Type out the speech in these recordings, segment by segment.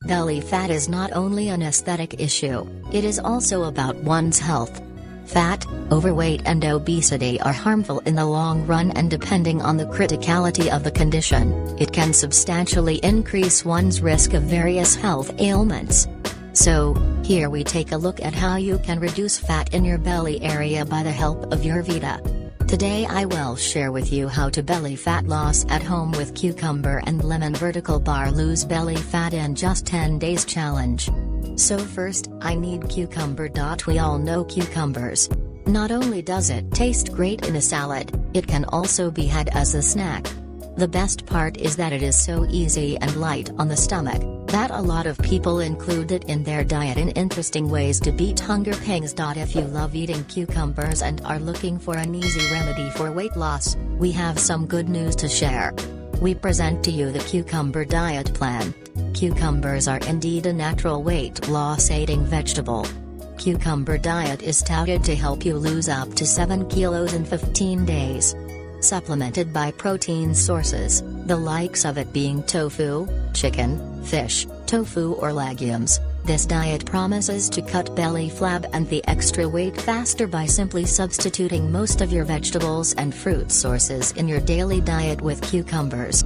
Belly fat is not only an aesthetic issue, it is also about one's health. Fat, overweight and obesity are harmful in the long run, and depending on the criticality of the condition, it can substantially increase one's risk of various health ailments. So, here we take a look at how you can reduce fat in your belly area by the help of your Vita. Today I will share with you how to belly fat loss at home with cucumber and lemon vertical bar lose belly fat in just 10 days challenge. So first, I need cucumber. We all know cucumbers. Not only does it taste great in a salad, it can also be had as a snack. The best part is that it is so easy and light on the stomach, that a lot of people include it in their diet in interesting ways to beat hunger pangs. If you love eating cucumbers and are looking for an easy remedy for weight loss, we have some good news to share. We present to you the Cucumber Diet Plan. Cucumbers are indeed a natural weight loss aiding vegetable. Cucumber diet is touted to help you lose up to 7 kilos in 15 days. Supplemented by protein sources, the likes of it being tofu, chicken, fish, tofu or legumes, this diet promises to cut belly flab and the extra weight faster by simply substituting most of your vegetables and fruit sources in your daily diet with cucumbers.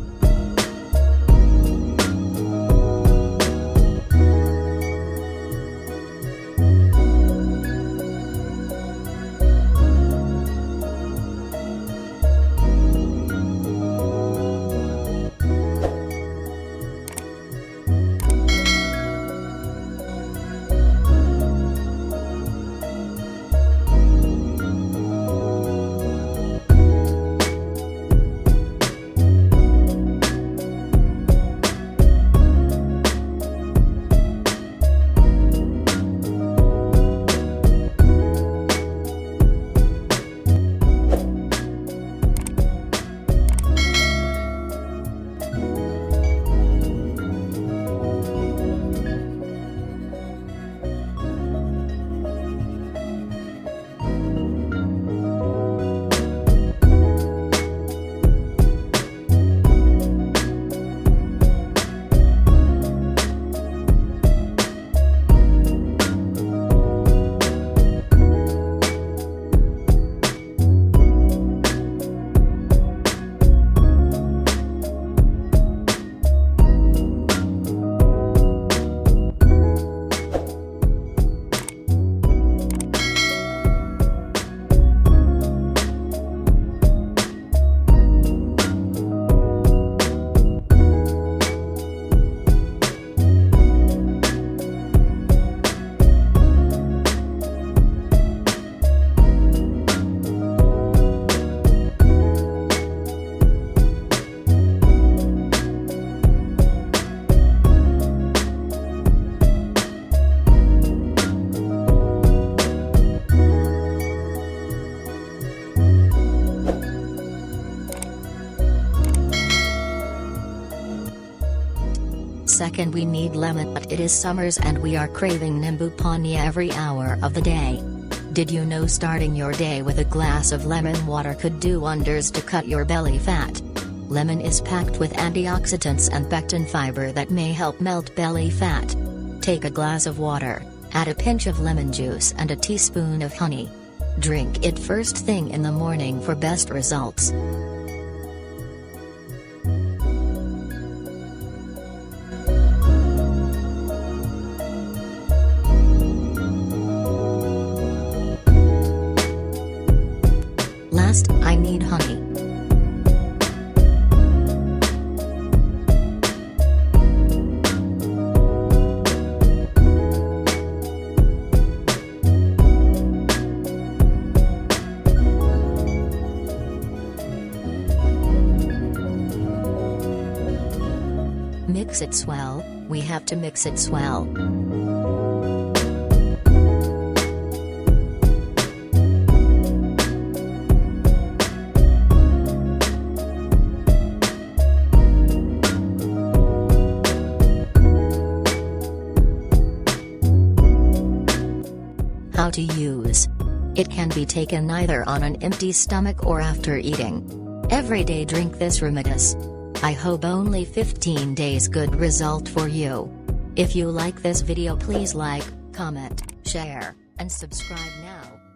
Second, we need lemon, but it is summers and we are craving nimbu pani every hour of the day. Did you know starting your day with a glass of lemon water could do wonders to cut your belly fat? Lemon is packed with antioxidants and pectin fiber that may help melt belly fat. Take a glass of water, add a pinch of lemon juice and a teaspoon of honey. Drink it first thing in the morning for best results. Last, I need honey. Mix it swell, we have to mix it swell. How to use. It can be taken either on an empty stomach or after eating. Every day drink this remedis. I hope only 15 days good result for you. If you like this video, please like, comment, share, and subscribe now.